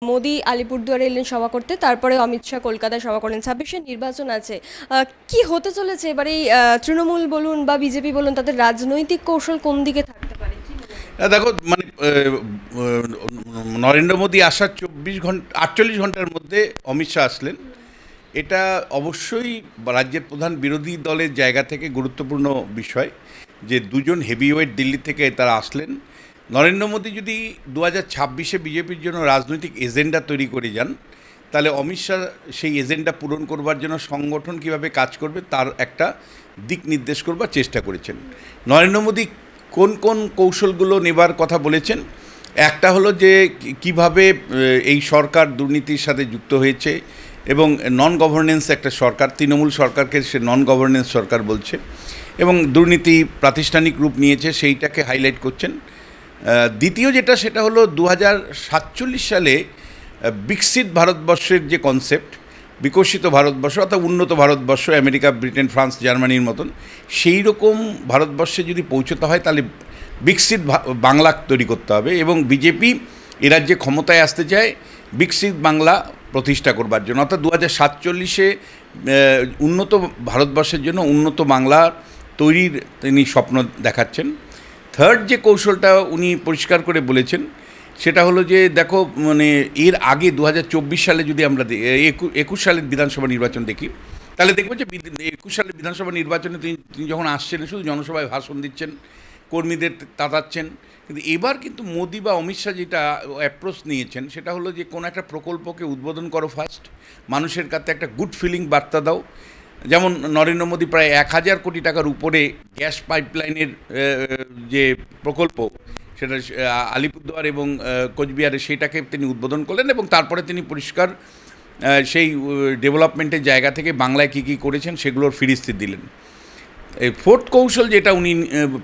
মোদি আলিপুরদুয়ারে এলেন সভা করতে, তারপরে অমিত শাহ কলকাতায় সভা করলেন। 26-এর নির্বাচন আছে। কি হতে চলেছে এবার এই তৃণমূল বলুন বা বিজেপি বলুন, তাদের রাজনৈতিক কৌশল কোন দিকে থাকতে পারে কি মনে করেন? দেখো মানে নরেন্দ্র মোদী আসার 48 ঘন্টার মধ্যে অমিত শাহ আসলেন। এটা অবশ্যই রাজ্যের প্রধান বিরোধী দলের জায়গা থেকে গুরুত্বপূর্ণ বিষয় যে দুজন হেভিওয়েট দিল্লি থেকে তারা আসলেন। নরেন্দ্র মোদী যদি 2026-এ বিজেপির জন্য রাজনৈতিক এজেন্ডা তৈরি করে যান, তাহলে অমিত শাহ সেই এজেন্ডা পূরণ করবার জন্য সংগঠন কিভাবে কাজ করবে তার একটা দিক নির্দেশ করবার চেষ্টা করেছেন। নরেন্দ্র মোদী কোন কোন কৌশলগুলো নেবার কথা বলেছেন, একটা হলো যে কিভাবে এই সরকার দুর্নীতির সাথে যুক্ত হয়েছে এবং নন গভর্নেন্স একটা সরকার, তৃণমূল সরকারকে সে নন গভর্নেন্স সরকার বলছে এবং দুর্নীতি প্রাতিষ্ঠানিক রূপ নিয়েছে, সেইটাকে হাইলাইট করছেন। দ্বিতীয় যেটা সেটা হলো 2047 সালে বিকশিত ভারতবর্ষের যে কনসেপ্ট, বিকশিত ভারতবর্ষ অর্থাৎ উন্নত ভারতবর্ষ, আমেরিকা, ব্রিটেন, ফ্রান্স, জার্মানির মতন সেই রকম ভারতবর্ষে যদি পৌঁছতে হয় তাহলে বিকশিত বাংলা তৈরি করতে হবে এবং বিজেপি এ রাজ্যে ক্ষমতায় আসতে চায় বিকশিত বাংলা প্রতিষ্ঠা করবার জন্য, অর্থাৎ 2047-এ উন্নত ভারতবর্ষের জন্য উন্নত বাংলা তৈরির তিনি স্বপ্ন দেখাচ্ছেন। থার্ড যে কৌশলটা উনি পরিষ্কার করে বলেছেন সেটা হলো যে দেখো মানে এর আগে 2024 সালে যদি আমরা 21 সালের বিধানসভা নির্বাচন দেখি, তাহলে দেখবো যে 21 সালের বিধানসভা নির্বাচনে তিনি যখন আসছেন শুধু জনসভায় ভাষণ দিচ্ছেন, কর্মীদের তাতাচ্ছেন। কিন্তু এবার কিন্তু মোদি বা অমিত শাহ যেটা অ্যাপ্রোচ নিয়েছেন সেটা হলো যে কোনো একটা প্রকল্পকে উদ্বোধন করো ফার্স্ট, মানুষের কাছে একটা গুড ফিলিং বার্তা দাও। যেমন নরেন্দ্র মোদী প্রায় 1000 কোটি টাকার উপরে গ্যাস পাইপলাইনের যে প্রকল্প সেটা আলিপুরদুয়ার এবং কোচবিহারে সেটাকে তিনি উদ্বোধন করলেন এবং তারপরে তিনি পরিষ্কার সেই ডেভেলপমেন্টের জায়গা থেকে বাংলায় কী কী করেছেন সেগুলোর ফিরিস্তি দিলেন। এই ফোর্থ কৌশল যেটা উনি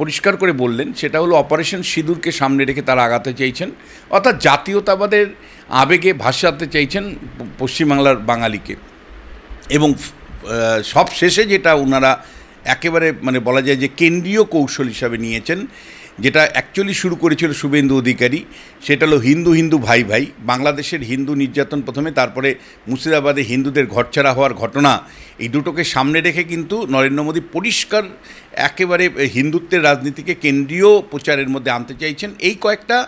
পরিষ্কার করে বললেন সেটা হলো অপারেশন সিঁদুরকে সামনে রেখে তারা আগাতে চাইছেন, অর্থাৎ জাতীয়তাবাদের আবেগে ভাসাতে চাইছেন পশ্চিমবাংলার বাঙালিকে। এবং সব শেষে যেটা ওনারা একেবারে মানে বলা যায় যে কেন্দ্রীয় কৌশল হিসাবে নিয়েছেন, যেটা অ্যাকচুয়ালি শুরু করেছিল শুভেন্দু অধিকারী, সেটা হলো হিন্দু হিন্দু ভাই ভাই। বাংলাদেশের হিন্দু নির্যাতন প্রথমে, তারপরে মুর্শিদাবাদে হিন্দুদের ঘরছাড়া হওয়ার ঘটনা, এই দুটোকে সামনে রেখে কিন্তু নরেন্দ্র মোদী পরিষ্কার একেবারে হিন্দুত্বের রাজনীতিকে কেন্দ্রীয় প্রচারের মধ্যে আনতে চাইছেন। এই কয়েকটা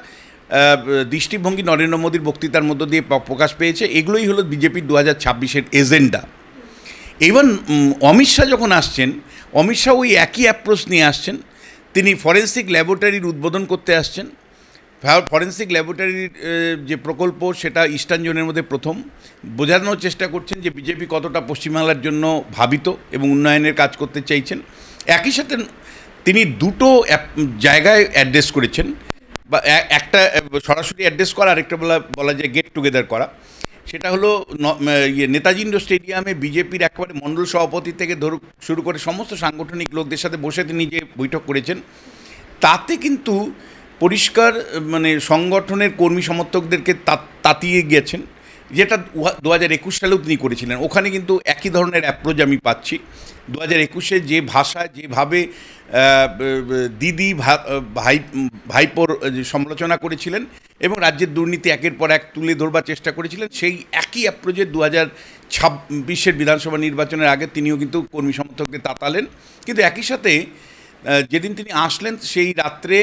দৃষ্টিভঙ্গি নরেন্দ্র মোদীর বক্তৃতার মধ্য দিয়ে প্রকাশ পেয়েছে। এগুলোই হলো বিজেপির 2026-এর এজেন্ডা। ইভেন অমিত শাহ যখন আসছেন, অমিত শাহ ওই একই অ্যাপ্রোচ নিয়ে আসছেন। তিনি ফরেন্সিক ল্যাবরেটরির উদ্বোধন করতে আসছেন। ফরেন্সিক ল্যাবরেটরির যে প্রকল্প সেটা ইস্টার্ন জোনের মধ্যে প্রথম, বোঝানোর চেষ্টা করছেন যে বিজেপি কতটা পশ্চিমবাংলার জন্য ভাবিত এবং উন্নয়নের কাজ করতে চাইছেন। একই সাথে তিনি দুটো জায়গায় অ্যাড্রেস করেছেন, বা একটা সরাসরি অ্যাড্রেস করা, আরেকটা বলা যায় গেট টুগেদার করা। সেটা হলো নেতাজি ইন্ডোর স্টেডিয়ামে বিজেপির একেবারে মণ্ডল সভাপতি থেকে শুরু করে সমস্ত সাংগঠনিক লোকদের সাথে বসে তিনি যে বৈঠক করেছেন, তাতে কিন্তু পরিষ্কার মানে সংগঠনের কর্মী সমর্থকদেরকে তাতিয়ে গিয়েছেন, যেটা 2021 সালেও তিনি করেছিলেন। ওখানে কিন্তু একই ধরনের অ্যাপ্রোচ আমি পাচ্ছি। 2021-এ যে ভাষা, যেভাবে দিদি ভাইপোর সমালোচনা করেছিলেন এবং রাজ্যের দুর্নীতি একের পর এক তুলে ধরবার চেষ্টা করেছিলেন, সেই একই অ্যাপ্রোচে 2026-এর বিধানসভা নির্বাচনের আগে তিনিও কিন্তু কর্মী সমর্থকদের তাতালেন। কিন্তু একই সাথে যেদিন তিনি আসলেন সেই রাত্রে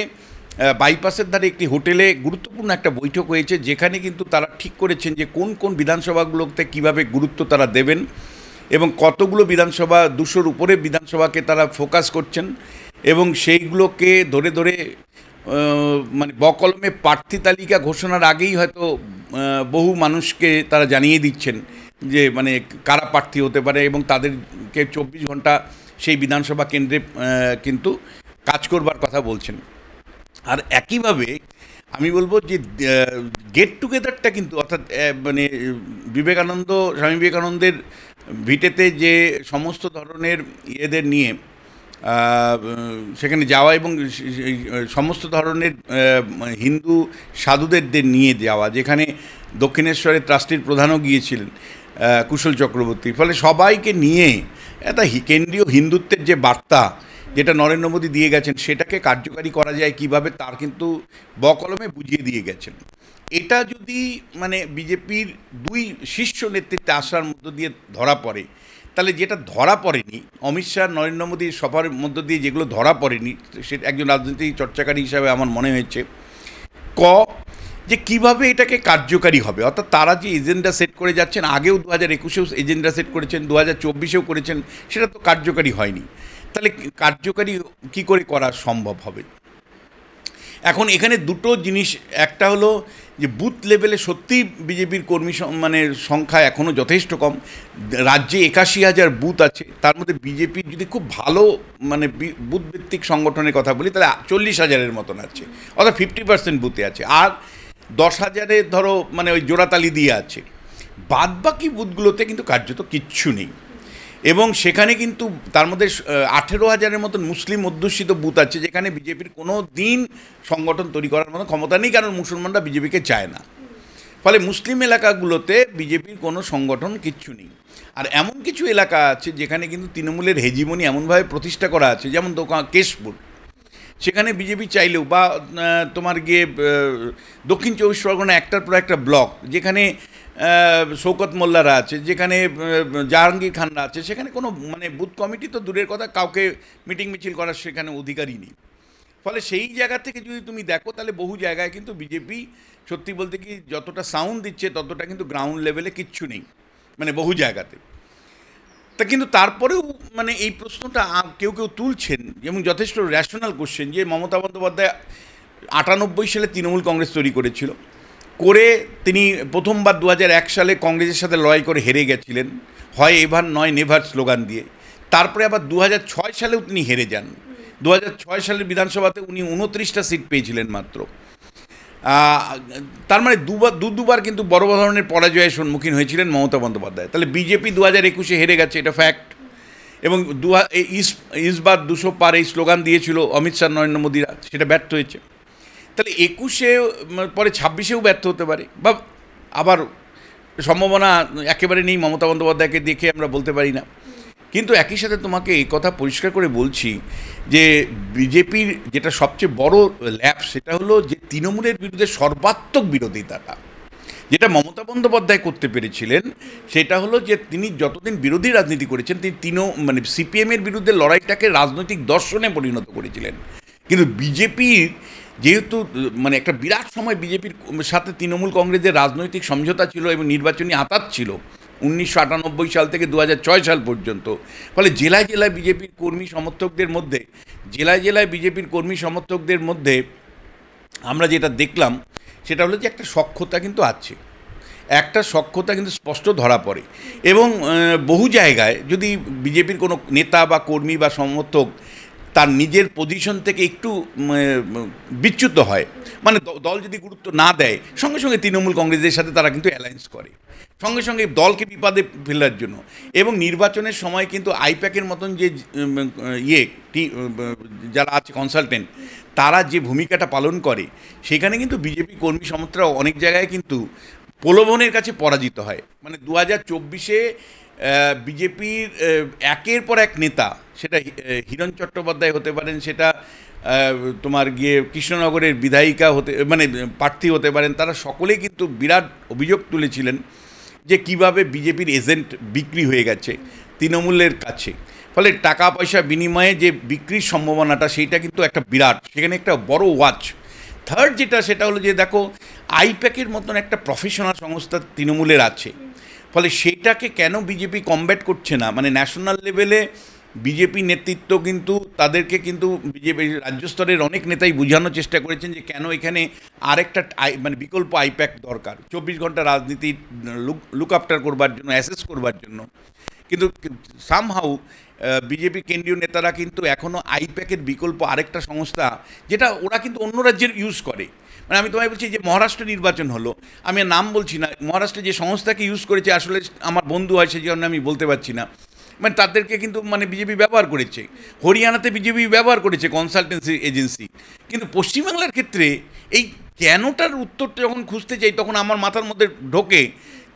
বাইপাসের ধারে একটি হোটেলে গুরুত্বপূর্ণ একটা বৈঠক হয়েছে, যেখানে কিন্তু তারা ঠিক করেছেন যে কোন কোন বিধানসভাগুলোতে কীভাবে গুরুত্ব তারা দেবেন এবং কতগুলো বিধানসভা, 200-র উপরে বিধানসভাকে তারা ফোকাস করছেন এবং সেইগুলোকে ধরে ধরে মানে বকলমে প্রার্থী তালিকা ঘোষণার আগেই হয়তো বহু মানুষকে তারা জানিয়ে দিচ্ছেন যে মানে কারা প্রার্থী হতে পারে এবং তাদেরকে 24 ঘন্টা সেই বিধানসভা কেন্দ্রে কিন্তু কাজ করবার কথা বলছেন। আর একইভাবে আমি বলবো যে গেট টুগেদারটা কিন্তু অর্থাৎ মানে স্বামী বিবেকানন্দের ভিটেতে যে সমস্ত ধরনের ইয়েদের নিয়ে সেখানে যাওয়া এবং সমস্ত ধরনের হিন্দু সাধুদের নিয়ে যাওয়া, যেখানে দক্ষিণেশ্বরের ট্রাস্টির প্রধানও গিয়েছিলেন কুশল চক্রবর্তী, ফলে সবাইকে নিয়ে একটা কেন্দ্রীয় হিন্দুত্বের যে বার্তা যেটা নরেন্দ্র মোদী দিয়ে গেছেন সেটাকে কার্যকারী করা যায় কিভাবে তার কিন্তু বকলমে বুঝিয়ে দিয়ে গেছেন। এটা যদি মানে বিজেপির দুই শীর্ষ নেতৃত্বে আসার মধ্য দিয়ে ধরা পড়ে, তাহলে যেটা ধরা পড়েনি অমিত শাহ নরেন্দ্র মোদীর সফার মধ্য দিয়ে যেগুলো ধরা পড়েনি, সেটা একজন রাজনীতি চর্চাকারী হিসাবে আমার মনে হয়েছে যে কিভাবে এটাকে কার্যকারী হবে। অর্থাৎ তারা যে এজেন্ডা সেট করে যাচ্ছেন, আগেও 2021-এও এজেন্ডা সেট করেছেন, 2024-এও করেছেন, সেটা তো কার্যকারী হয়নি। তাহলে কার্যকারী কি করে করা সম্ভব হবে? এখন এখানে দুটো জিনিস, একটা হলো যে বুথ লেভেলে সত্যিই বিজেপির কর্মী মানে সংখ্যা এখনও যথেষ্ট কম। রাজ্যে 81,000 বুথ আছে, তার মধ্যে বিজেপির যদি খুব ভালো মানে বুথ ভিত্তিক সংগঠনের কথা বলি তাহলে 40,000-এর মতন আছে, অর্থাৎ 50% বুথে আছে। আর 10,000-এ ধরো মানে ওই জোড়াতালি দিয়ে আছে, বাদ বাকি বুথগুলোতে কিন্তু কার্যত কিচ্ছু নেই। এবং সেখানে কিন্তু তার মধ্যে 18,000-এর মতন মুসলিম অধ্যুষিত বুথ আছে, যেখানে বিজেপির কোনো দিন সংগঠন তৈরি করার মতো ক্ষমতা নেই, কারণ মুসলমানরা বিজেপিকে চায় না। ফলে মুসলিম এলাকাগুলোতে বিজেপির কোনো সংগঠন কিচ্ছু নেই। আর এমন কিছু এলাকা আছে যেখানে কিন্তু তৃণমূলের হেজিমনি এমনভাবে প্রতিষ্ঠা করা আছে, যেমন কেশপুর, সেখানে বিজেপি চাইলেও, বা তোমার গিয়ে দক্ষিণ 24 পরগনা একটার পর একটা ব্লক, যেখানে শৌকত মোল্লারা আছে, যেখানে জাহাঙ্গীর খানরা আছে, সেখানে কোনো মানে বুথ কমিটি তো দূরের কথা, কাউকে মিটিং মিছিল করার সেখানে অধিকারই নেই। ফলে সেই জায়গা থেকে যদি তুমি দেখো, তাহলে বহু জায়গায় কিন্তু বিজেপি সত্যি বলতে কি যতটা সাউন্ড দিচ্ছে ততটা কিন্তু গ্রাউন্ড লেভেলে কিচ্ছু নেই, মানে বহু জায়গাতে। তা কিন্তু তারপরেও মানে এই প্রশ্নটা কেউ কেউ তুলছেন, এবং যথেষ্ট র্যাশনাল কোশ্চেন, যে মমতা বন্দ্যোপাধ্যায় 98 সালে তৃণমূল কংগ্রেস তৈরি করেছিল, করে তিনি প্রথমবার 2001 সালে কংগ্রেসের সাথে লড়াই করে হেরে গেছিলেন, হয় এভার নয় নেভার স্লোগান দিয়ে। তারপরে আবার 2006 সালেও তিনি হেরে যান। 2006 সালের বিধানসভাতে উনি 29টা সিট পেয়েছিলেন মাত্র। তার মানে দুবার কিন্তু বড় ধরনের পরাজয়ের সম্মুখীন হয়েছিলেন মমতা বন্দ্যোপাধ্যায়। তাহলে বিজেপি 2021-এ হেরে গেছে, এটা ফ্যাক্ট। এবং ইসবাত 200 পার এই স্লোগান দিয়েছিল অমিত শাহ নরেন্দ্র মোদীরা, সেটা ব্যর্থ হয়েছে। তাহলে 21-এ পরে 26-এও ব্যর্থ হতে পারে, বা আবার সম্ভাবনা একেবারে নেই, মমতা বন্দ্যোপাধ্যায়কে দেখে আমরা বলতে পারি না। কিন্তু একই সাথে তোমাকে এই কথা পরিষ্কার করে বলছি যে বিজেপির যেটা সবচেয়ে বড় ল্যাপ, সেটা হলো যে তৃণমূলের বিরুদ্ধে সর্বাত্মক বিরোধিতাটা যেটা মমতা বন্দ্যোপাধ্যায় করতে পেরেছিলেন, সেটা হলো যে তিনি যতদিন বিরোধী রাজনীতি করেছেন, তিনি মানে সিপিএমের বিরুদ্ধে লড়াইটাকে রাজনৈতিক দর্শনে পরিণত করেছিলেন। কিন্তু বিজেপির যেহেতু মানে একটা বিরাট সময় বিজেপির সাথে তৃণমূল কংগ্রেসের রাজনৈতিক সমঝোতা ছিল এবং নির্বাচনী আঁতাত ছিল 1998 সাল থেকে 2006 সাল পর্যন্ত। ফলে জেলায় জেলায় বিজেপির কর্মী সমর্থকদের মধ্যে আমরা যেটা দেখলাম সেটা হলো যে একটা সখ্যতা কিন্তু আছে, একটা সখ্যতা কিন্তু স্পষ্ট ধরা পড়ে। এবং বহু জায়গায় যদি বিজেপির কোনো নেতা বা কর্মী বা সমর্থক তার নিজের পজিশন থেকে একটু বিচ্যুত হয়, মানে দল যদি গুরুত্ব না দেয়, সঙ্গে সঙ্গে তৃণমূল কংগ্রেসের সাথে তারা কিন্তু অ্যালায়েন্স করে, সঙ্গে সঙ্গে দলকে বিপদে ফেলার জন্য। এবং নির্বাচনের সময় কিন্তু আইপ্যাকের মতন যে যারা আছে কনসালটেন্ট, তারা যে ভূমিকাটা পালন করে, সেখানে কিন্তু বিজেপি কর্মী সমর্থকরা অনেক জায়গায় কিন্তু প্রলোভনের কাছে পরাজিত হয়। মানে 2024-এ বিজেপির একের পর এক নেতা, সেটা হিরণ চট্টোপাধ্যায় হতে পারেন, সেটা তোমার গিয়ে কৃষ্ণনগরের বিধায়িকা মানে প্রার্থী হতে পারেন, তারা সকলেই কিন্তু বিরাট অভিযোগ তুলেছিলেন যে কিভাবে বিজেপির এজেন্ট বিক্রি হয়ে গেছে তৃণমূলের কাছে। ফলে টাকা পয়সা বিনিময়ে যে বিক্রির সম্ভাবনাটা, সেইটা কিন্তু একটা বিরাট, সেখানে একটা বড় ওয়াচ। থার্ড যেটা, সেটা হলো যে দেখো আইপ্যাকের মতন একটা প্রফেশনাল সংস্থা তৃণমূলের আছে, ফলে সেটাকে কেন বিজেপি কমব্যাট করছে না? মানে ন্যাশনাল লেভেলে বিজেপি নেতৃত্ব কিন্তু তাদেরকে কিন্তু বিজেপি রাজ্য স্তরের অনেক নেতাই বোঝানোর চেষ্টা করেছেন যে কেন এখানে আরেকটা মানে বিকল্প আইপ্যাক দরকার, 24 ঘন্টা রাজনীতি লুক আফটার করবার জন্য, অ্যাসেস করবার জন্য। কিন্তু সামহাউ বিজেপি কেন্দ্রীয় নেতারা কিন্তু এখনও আইপ্যাকের বিকল্প আরেকটা সংস্থা, যেটা ওরা কিন্তু অন্য রাজ্যের ইউজ করে। মানে আমি তোমায় বলছি যে মহারাষ্ট্র নির্বাচন হলো, আমি নাম বলছি না, মহারাষ্ট্রে যে সংস্থাকে ইউজ করেছে, আসলে আমার বন্ধু হয় সেই জন্য আমি বলতে পারছি না, মানে তাদেরকে কিন্তু মানে বিজেপি ব্যবহার করেছে। হরিয়ানাতে বিজেপি ব্যবহার করেছে কনসালটেন্সি এজেন্সি। কিন্তু পশ্চিমবাংলার ক্ষেত্রে এই কেনটার উত্তরটা যখন খুঁজতে চাই, তখন আমার মাথার মধ্যে ঢোকে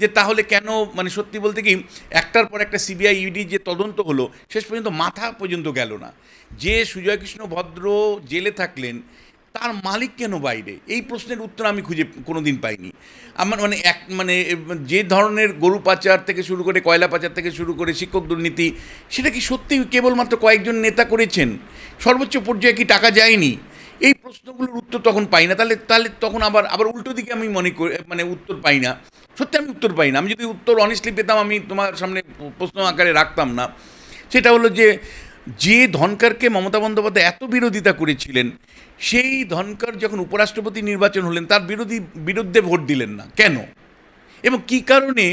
যে তাহলে কেন, মানে সত্যি বলতে কি একটার পর একটা সিবিআই ইডি যে তদন্ত হলো, শেষ পর্যন্ত মাথা পর্যন্ত গেল না। যে সুজয় কৃষ্ণ ভদ্র জেলে থাকলেন, তার মালিক কেন বাইরে? এই প্রশ্নের উত্তর আমি খুঁজে কোনো দিন পাইনি। আমার যে ধরনের গরু পাচার থেকে শুরু করে, কয়লা পাচার থেকে শুরু করে, শিক্ষক দুর্নীতি, সেটা কি সত্যি কেবলমাত্র কয়েকজন নেতা করেছেন? সর্বোচ্চ পর্যায়ে কি টাকা যায়নি? এই প্রশ্নগুলোর উত্তর তখন পাই না। তাহলে তখন আবার উল্টো দিকে আমি মনে করি, উত্তর পাই না। সত্যি আমি উত্তর পাই না। আমি যদি উত্তর অনেস্টলি পেতাম, আমি তোমার সামনে প্রশ্ন আকারে রাখতাম না। সেটা হলো যে ধনকরকে মমতা বন্দ্যোপাধ্যায় এত বিরোধিতা করেছিলেন, সেই ধনকর যখন উপরাষ্ট্রপতি নির্বাচন হলেন, তার বিরুদ্ধে ভোট দিলেন না কেন? এবং কী কারণে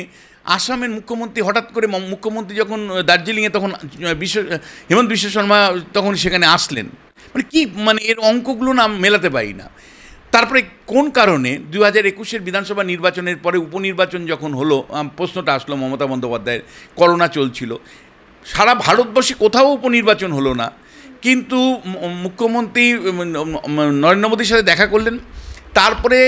আসামের মুখ্যমন্ত্রী হঠাৎ করে, মুখ্যমন্ত্রী যখন দার্জিলিংয়ে, তখন হেমন্ত বিশ্ব শর্মা তখন সেখানে আসলেন, এর অঙ্কগুলো না মেলাতে পারি না। তারপরে কোন কারণে 2021 বিধানসভা নির্বাচনের পরে উপনির্বাচন যখন হলো, প্রশ্নটা আসলো মমতা বন্দ্যোপাধ্যায়ের, করোনা চলছিল, সারা ভারতবর্ষে কোথাও উপনির্বাচন হলো না, কিন্তু মুখ্যমন্ত্রী নরেন্দ্র মোদীর সাথে দেখা করলেন। তারপরে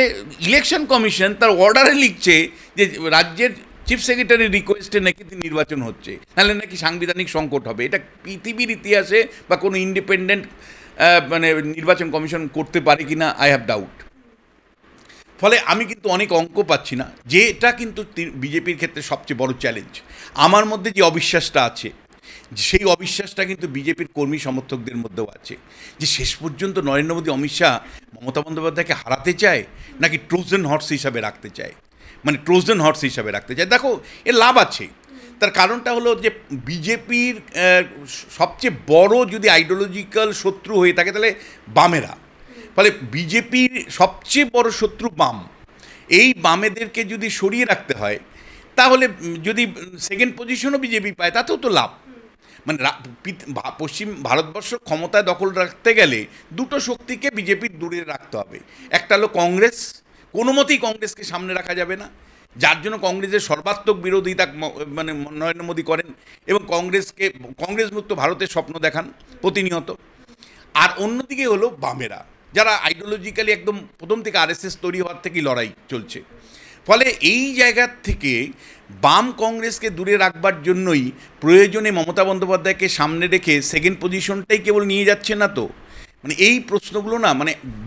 ইলেকশন কমিশন তার অর্ডারে লিখছে যে রাজ্যের চিফ সেক্রেটারির রিকোয়েস্টে নাকি নির্বাচন হচ্ছে, নাহলে নাকি সাংবিধানিক সংকট হবে। এটা পৃথিবীর ইতিহাসে বা কোনো ইন্ডিপেন্ডেন্ট নির্বাচন কমিশন করতে পারে কি না, আই হ্যাভ ডাউট। ফলে আমি কিন্তু অনেক অঙ্ক পাচ্ছি না, যেটা কিন্তু বিজেপির ক্ষেত্রে সবচেয়ে বড় চ্যালেঞ্জ। আমার মধ্যে যে অবিশ্বাসটা আছে, সেই অবিশ্বাসটা কিন্তু বিজেপির কর্মী সমর্থকদের মধ্যেও আছে, যে শেষ পর্যন্ত নরেন্দ্র মোদী, অমিত শাহ মমতা বন্দ্যোপাধ্যায়কে হারাতে চায় নাকি ট্রোজান হর্স হিসাবে রাখতে চায়, ট্রোজান হর্স হিসাবে রাখতে চায়। দেখো, এর লাভ আছে। তার কারণটা হলো যে বিজেপির সবচেয়ে বড় যদি আইডিওলজিক্যাল শত্রু হয়ে থাকে, তাহলে বামেরা। ফলে বিজেপির সবচেয়ে বড় শত্রু বাম। এই বামেদেরকে যদি সরিয়ে রাখতে হয়, তাহলে যদি সেকেন্ড পজিশনও বিজেপি পায়, তাতেও তো লাভ। পশ্চিম ভারতবর্ষ ক্ষমতায় দখল রাখতে গেলে দুটো শক্তিকে বিজেপির দূরে রাখতে হবে। একটা হলো কংগ্রেস, কোনো মতেই কংগ্রেসকে সামনে রাখা যাবে না, যার জন্য কংগ্রেসের সর্বাত্মক বিরোধিতা নরেন্দ্র মোদী করেন, এবং কংগ্রেস মুক্ত ভারতের স্বপ্ন দেখান প্রতিনিয়ত। আর অন্যদিকে হলো বামেরা, যারা আইডিওলজিক্যালি একদম প্রথম থেকে আরএসএস তৈরি হওয়ার থেকেই লড়াই চলছে। ফলে এই জায়গা থেকে বাম কংগ্রেসকে দূরে রাখবার জন্যই প্রয়োজনে মমতা বন্দ্যোপাধ্যায়কে সামনে রেখে সেকেন্ড পজিশনটাই কেবল নিয়ে যাচ্ছে না তো। এই প্রশ্নগুলো না,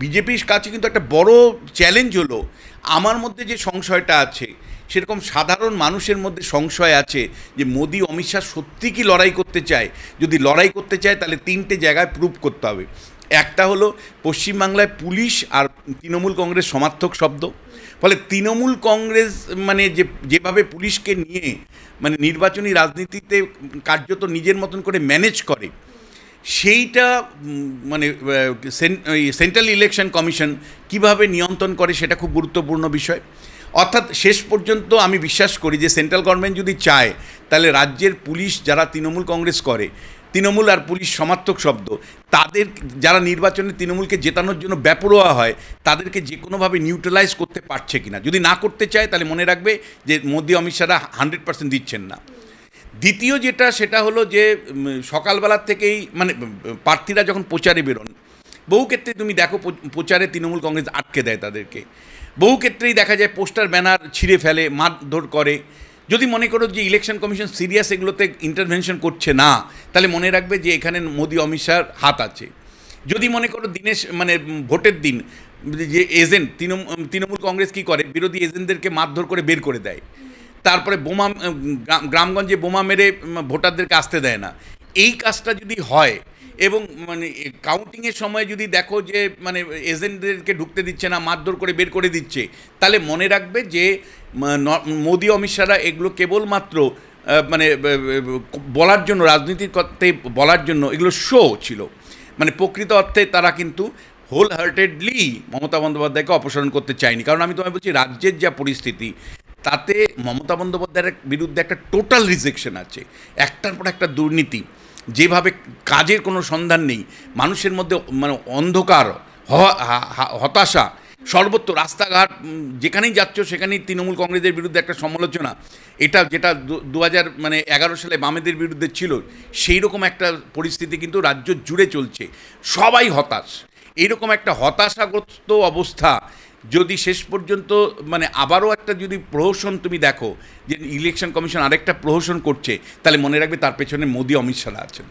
বিজেপির কাছে কিন্তু একটা বড় চ্যালেঞ্জ হলো। আমার মধ্যে যে সংশয়টা আছে, সেরকম সাধারণ মানুষের মধ্যে সংশয় আছে যে মোদি, অমিত শাহ সত্যি কি লড়াই করতে চায়। যদি লড়াই করতে চায়, তাহলে তিনটে জায়গায় প্রুভ করতে হবে। একটা হলো পশ্চিমবাংলায় পুলিশ আর তৃণমূল কংগ্রেস সমার্থক শব্দ। ফলে তৃণমূল কংগ্রেস যেভাবে পুলিশকে নিয়ে নির্বাচনী রাজনীতিতে কার্যত নিজের মতন করে ম্যানেজ করে, সেইটা সেন্ট্রাল ইলেকশন কমিশন কিভাবে নিয়ন্ত্রণ করে, সেটা খুব গুরুত্বপূর্ণ বিষয়। অর্থাৎ শেষ পর্যন্ত আমি বিশ্বাস করি যে সেন্ট্রাল গভর্নমেন্ট যদি চায়, তাহলে রাজ্যের পুলিশ যারা তৃণমূল কংগ্রেস করে, তৃণমূল আর পুলিশ সমার্থক শব্দ, তাদের যারা নির্বাচনে তৃণমূলকে জেতানোর জন্য বেপরোয়া হয়, তাদেরকে যে কোনোভাবে নিউট্রালাইজ করতে পারছে কিনা। যদি না করতে চায়, তাহলে মনে রাখবে যে মোদি, অমিত শাহরা 100% দিচ্ছেন না। দ্বিতীয় যেটা, সেটা হলো যে সকালবেলার থেকেই প্রার্থীরা যখন প্রচারে বেরোন, বহু ক্ষেত্রে তুমি দেখো প্রচারে তৃণমূল কংগ্রেস আটকে দেয় তাদেরকে। বহু ক্ষেত্রেই দেখা যায় পোস্টার ব্যানার ছিঁড়ে ফেলে, মারধর করে। যদি মনে করো যে ইলেকশন কমিশন সিরিয়াস এগুলোতে ইন্টারভেনশন করছে না, তাহলে মনে রাখবে যে এখানে মোদি, অমিত শাহর হাত আছে। যদি মনে করো ভোটের দিন যে এজেন্ট, তৃণমূল কংগ্রেস কী করে, বিরোধী এজেন্টদেরকে মারধর করে বের করে দেয়। তারপরে গ্রামগঞ্জে বোমা মেরে ভোটারদেরকে আসতে দেয় না। এই কাজটা যদি হয়, এবং কাউন্টিংয়ের সময় যদি দেখো যে এজেন্টদেরকে ঢুকতে দিচ্ছে না, মারধর করে বের করে দিচ্ছে, তাহলে মনে রাখবে যে মোদি, অমিত শাহরা এগুলো কেবলমাত্র বলার জন্য, রাজনীতির করতে বলার জন্য এগুলো শো ছিল। প্রকৃত অর্থে তারা কিন্তু হোল হার্টেডলি মমতা বন্দ্যোপাধ্যায়কে অপসারণ করতে চায়নি। কারণ আমি তোমায় বলছি, রাজ্যের যা পরিস্থিতি, তাতে মমতা বন্দ্যোপাধ্যায়ের বিরুদ্ধে একটা টোটাল রিজেকশন আছে। একটার পর একটা দুর্নীতি, যেভাবে কাজের কোনো সন্ধান নেই, মানুষের মধ্যে অন্ধকার, হতাশা সর্বত্র, রাস্তাঘাট যেখানেই যাচ্ছ সেখানেই তৃণমূল কংগ্রেসের বিরুদ্ধে একটা সমালোচনা। যেটা 2011 সালে বামেদের বিরুদ্ধে ছিল, সেই রকম একটা পরিস্থিতি কিন্তু রাজ্য জুড়ে চলছে। সবাই হতাশ। এইরকম একটা হতাশাগ্রস্ত অবস্থা যদি শেষ পর্যন্ত আবারও একটা যদি প্রহসন তুমি দেখো, যে ইলেকশন কমিশন আরেকটা প্রহসন করছে, তাহলে মনে রাখবে তার পেছনে মোদি, অমিত শাহ আছেন।